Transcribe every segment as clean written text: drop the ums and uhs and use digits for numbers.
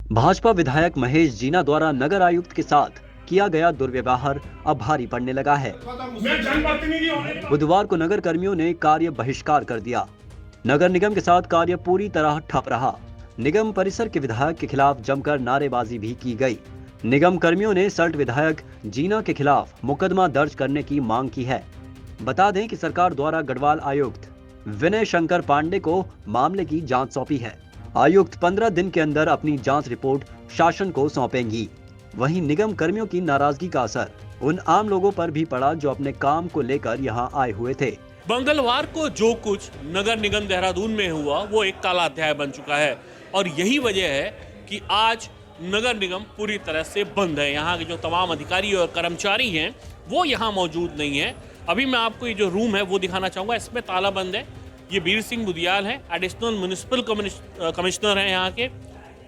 भाजपा विधायक महेश जीना द्वारा नगर आयुक्त के साथ किया गया दुर्व्यवहार अब भारी पड़ने लगा है। बुधवार को नगर कर्मियों ने कार्य बहिष्कार कर दिया। नगर निगम के साथ कार्य पूरी तरह ठप रहा। निगम परिसर के विधायक के खिलाफ जमकर नारेबाजी भी की गई। निगम कर्मियों ने सल्ट विधायक जीना के खिलाफ मुकदमा दर्ज करने की मांग की है। बता दें कि सरकार द्वारा गढ़वाल आयुक्त विनय शंकर पांडे को मामले की जांच सौंपी है। आयुक्त 15 दिन के अंदर अपनी जांच रिपोर्ट शासन को सौंपेंगी। वहीं निगम कर्मियों की नाराजगी का असर उन आम लोगों पर भी पड़ा जो अपने काम को लेकर यहां आए हुए थे। मंगलवार को जो कुछ नगर निगम देहरादून में हुआ वो एक काला अध्याय बन चुका है और यही वजह है कि आज नगर निगम पूरी तरह से बंद है। यहाँ के जो तमाम अधिकारी और कर्मचारी हैं वो यहाँ मौजूद नहीं है। अभी मैं आपको ये जो रूम है वो दिखाना चाहूँगा, इसमें ताला बंद है। ये वीर सिंह बुदियाल है, एडिशनल म्युनिसिपल कमिश्नर हैं यहाँ के।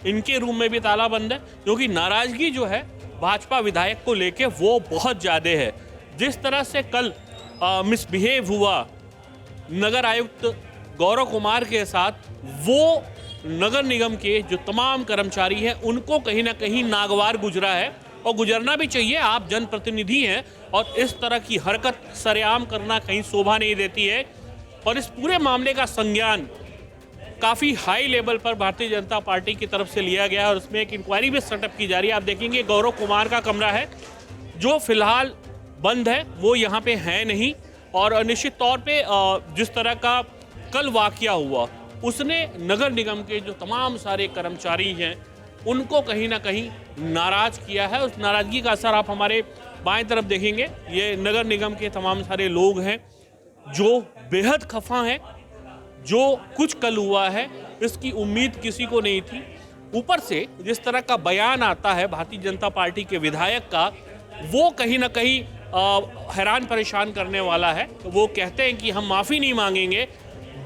इनके रूम में भी ताला बंद है क्योंकि नाराजगी जो है भाजपा विधायक को लेके वो बहुत ज़्यादा है। जिस तरह से कल मिसबिहेव हुआ नगर आयुक्त गौरव कुमार के साथ, वो नगर निगम के जो तमाम कर्मचारी हैं उनको कहीं ना कहीं नागवार गुजरा है और गुजरना भी चाहिए। आप जनप्रतिनिधि हैं और इस तरह की हरकत सरेआम करना कहीं शोभा नहीं देती है। और इस पूरे मामले का संज्ञान काफ़ी हाई लेवल पर भारतीय जनता पार्टी की तरफ से लिया गया है और उसमें एक इंक्वायरी भी सेटअप की जा रही है। आप देखेंगे गौरव कुमार का कमरा है जो फिलहाल बंद है, वो यहाँ पे है नहीं। और निश्चित तौर पे जिस तरह का कल वाकया हुआ उसने नगर निगम के जो तमाम सारे कर्मचारी हैं उनको कहीं ना कहीं नाराज किया है। उस नाराज़गी का असर आप हमारे बाएं तरफ देखेंगे। ये नगर निगम के तमाम सारे लोग हैं जो बेहद खफा हैं। जो कुछ कल हुआ है इसकी उम्मीद किसी को नहीं थी। ऊपर से जिस तरह का बयान आता है भारतीय जनता पार्टी के विधायक का, वो कहीं ना कहीं हैरान परेशान करने वाला है। वो कहते हैं कि हम माफ़ी नहीं मांगेंगे,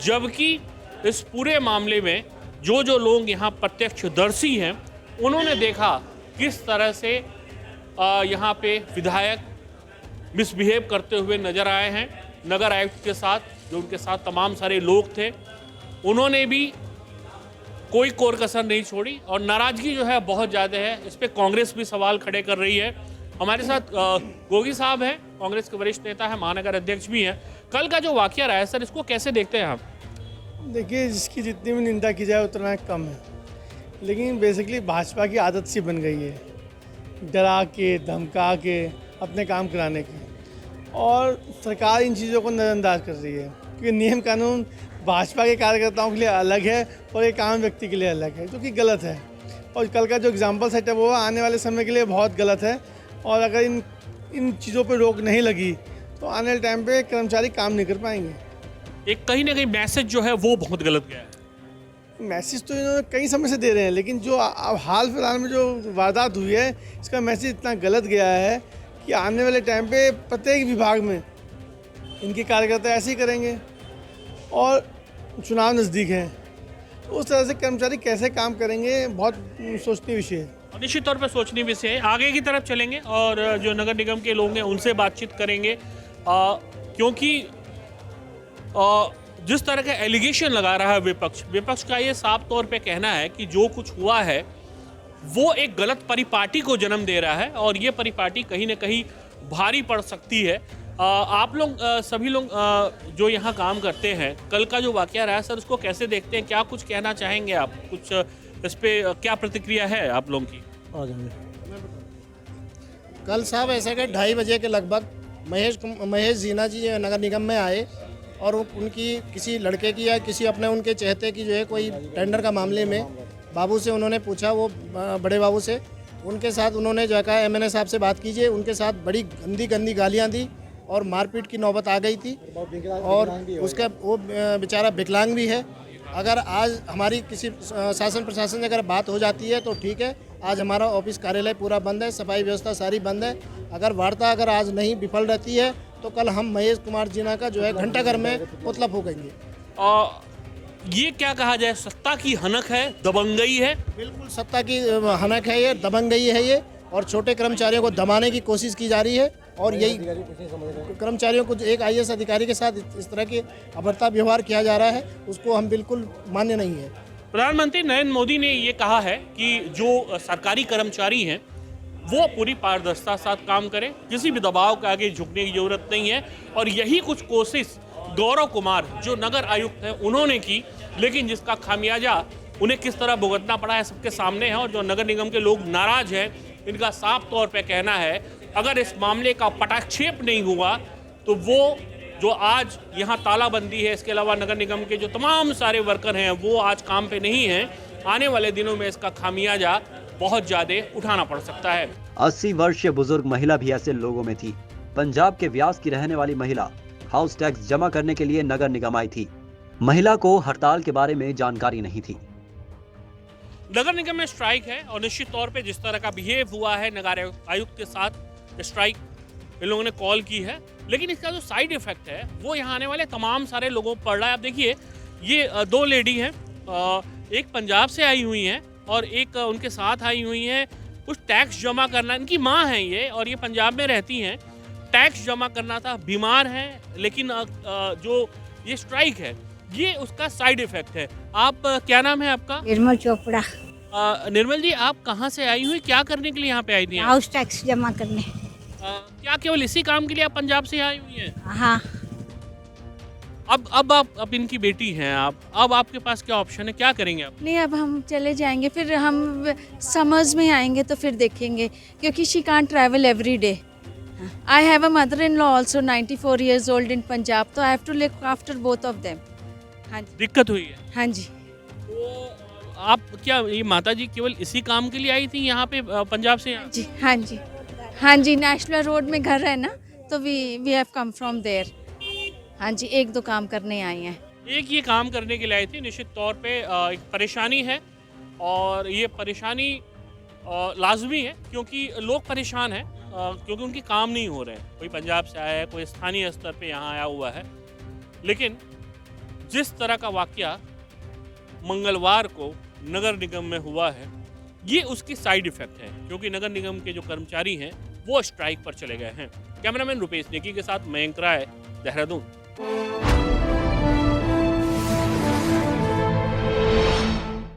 जबकि इस पूरे मामले में जो जो लोग यहाँ प्रत्यक्षदर्शी हैं उन्होंने देखा किस तरह से यहाँ पे विधायक मिसबिहेव करते हुए नजर आए हैं नगर आयुक्त के साथ। जो उनके साथ तमाम सारे लोग थे उन्होंने भी कोई कोर कसर नहीं छोड़ी और नाराज़गी जो है बहुत ज़्यादा है। इस पर कांग्रेस भी सवाल खड़े कर रही है। हमारे साथ गोगी साहब हैं, कांग्रेस के वरिष्ठ नेता हैं, महानगर अध्यक्ष भी हैं। कल का जो वाकया रहा है सर, इसको कैसे देखते हैं आप? देखिए, जिसकी जितनी भी निंदा की जाए उतना कम है, लेकिन बेसिकली भाजपा की आदत सी बन गई है डरा के धमका के अपने काम कराने की, और सरकार इन चीज़ों को नज़रअंदाज कर रही है क्योंकि नियम कानून भाजपा के कार्यकर्ताओं के लिए अलग है और एक आम व्यक्ति के लिए अलग है, जो कि गलत है। और कल का जो एग्जाम्पल सेटअप हुआ आने वाले समय के लिए बहुत गलत है। और अगर इन चीज़ों पर रोक नहीं लगी तो आने वाले टाइम पे कर्मचारी काम नहीं कर पाएंगे। एक कहीं ना कहीं मैसेज जो है वो बहुत गलत गया है। मैसेज तो इन्होंने कई समय से दे रहे हैं, लेकिन जो अब हाल फिलहाल में जो वारदात हुई है इसका मैसेज इतना गलत गया है कि आने वाले टाइम पे प्रत्येक विभाग में इनके कार्यकर्ता ऐसे ही करेंगे। और चुनाव नज़दीक है तो उस तरह से कर्मचारी कैसे काम करेंगे, बहुत सोचने विषय है। निश्चित तौर पर सोचने विषय है। आगे की तरफ चलेंगे और जो नगर निगम के लोग हैं उनसे बातचीत करेंगे, क्योंकि जिस तरह का एलिगेशन लगा रहा है विपक्ष का ये साफ तौर पे कहना है कि जो कुछ हुआ है वो एक गलत परिपाटी को जन्म दे रहा है और ये परिपाटी कहीं ना कहीं भारी पड़ सकती है। आप लोग सभी लोग जो यहाँ काम करते हैं, कल का जो वाकया रहा है सर उसको कैसे देखते हैं? क्या कुछ कहना चाहेंगे आप? कुछ इस पर क्या प्रतिक्रिया है आप लोगों की? कल साहब ऐसा कि 2:30 बजे के लगभग महेश जीना जी नगर निगम में आए और उनकी किसी लड़के की या किसी अपने उनके चहेते की जो है कोई टेंडर का मामले में बाबू से उन्होंने पूछा, वो बड़े बाबू से। उनके साथ उन्होंने जो है कहा एमएनए साहब से बात कीजिए। उनके साथ बड़ी गंदी गालियाँ दी और मारपीट की नौबत आ गई थी। और उसका वो बेचारा विकलांग भी है। अगर आज हमारी किसी शासन प्रशासन से अगर बात हो जाती है तो ठीक है। आज हमारा ऑफिस कार्यालय पूरा बंद है, सफाई व्यवस्था सारी बंद है। अगर वार्ता अगर आज नहीं विफल रहती है तो कल हम महेश कुमार जीना का जो है घंटाघर में पुतला फूकेंगे। ये क्या कहा जाए, सत्ता की हनक है, दबंगई है? बिल्कुल सत्ता की हनक है, ये दबंगई है ये, और छोटे कर्मचारियों को दबाने की कोशिश की जा रही है। और यही कर्मचारियों को एक आईएएस अधिकारी के साथ इस तरह की अभद्रता व्यवहार किया जा रहा है, उसको हम बिल्कुल मान्य नहीं है। प्रधानमंत्री नरेंद्र मोदी ने ये कहा है कि जो सरकारी कर्मचारी हैं वो पूरी पारदर्शिता के साथ काम करें, किसी भी दबाव के आगे झुकने की जरूरत नहीं है। और यही कुछ कोशिश गौरव कुमार जो नगर आयुक्त हैं उन्होंने की, लेकिन जिसका खामियाजा उन्हें किस तरह भुगतना पड़ा है सबके सामने है। और जो नगर निगम के लोग नाराज हैं, इनका साफ तौर पे कहना है अगर इस मामले का पटाक्षेप नहीं हुआ तो वो जो आज यहाँ तालाबंदी है, इसके अलावा नगर निगम के जो तमाम सारे वर्कर हैं वो आज काम पे नहीं हैं, आने वाले दिनों में इसका खामियाजा बहुत ज़्यादा उठाना पड़ सकता है। 80 वर्षीय बुजुर्ग महिला भी ऐसे लोगों में थी। पंजाब के व्यास की रहने वाली महिला हाउस टैक्स जमा करने के लिए नगर निगम आई थी। महिला को हड़ताल के बारे में जानकारी नहीं थी। नगर निगम में स्ट्राइक है और निश्चित तौर पे जिस तरह का बिहेव हुआ है नगर आयुक्त के साथ, स्ट्राइक इन लोगों ने कॉल की है, लेकिन इसका जो साइड इफेक्ट है वो यहाँ आने वाले तमाम सारे लोगों पर पड़ रहा है। आप देखिए ये दो लेडी हैं, एक पंजाब से आई हुई हैं और एक उनके साथ आई हुई हैं। कुछ टैक्स जमा करना, इनकी माँ हैं ये और ये पंजाब में रहती हैं। टैक्स जमा करना था, बीमार हैं, लेकिन जो ये स्ट्राइक है ये उसका साइड इफेक्ट है। आप क्या नाम है आपका? निर्मल चोपड़ा। निर्मल जी, आप कहाँ से आई हुई, क्या करने के लिए यहाँ पे आई थी? हाउस टैक्स जमा करने। क्या केवल इसी काम के लिए आप पंजाब से आई हुई हैं? हाँ। अब इनकी बेटी हैं आप, अब आपके पास क्या ऑप्शन है, क्या करेंगे आप? नहीं, अब हम चले जाएंगे, फिर हम समर्स में आएंगे तो फिर देखेंगे, क्योंकि she can't travel every day. I have a mother in law also 94 years old in Punjab, तो I have to look after both of them. हाँ जी, दिक्कत हुई है। हाँ जी। तो आप क्या ये माता जी केवल इसी काम के लिए आई थी यहाँ पे पंजाब से? जी हाँ जी, हाँ जी, नेशनल रोड में घर है ना, तो we have come from there. हाँ जी, एक दो काम करने आई हैं। एक ये काम करने के लिए आई थी। निश्चित तौर पे एक परेशानी है और ये परेशानी लाजमी है क्योंकि लोग परेशान हैं, क्योंकि उनके काम नहीं हो रहे हैं। कोई पंजाब से आया है, कोई स्थानीय स्तर पे यहाँ आया हुआ है, लेकिन जिस तरह का वाकया मंगलवार को नगर निगम में हुआ है ये उसकी साइड इफेक्ट है, क्योंकि नगर निगम के जो कर्मचारी हैं वो स्ट्राइक पर चले गए हैं। कैमरामैन रुपेश नेगी के साथ मयंक राय, देहरादून।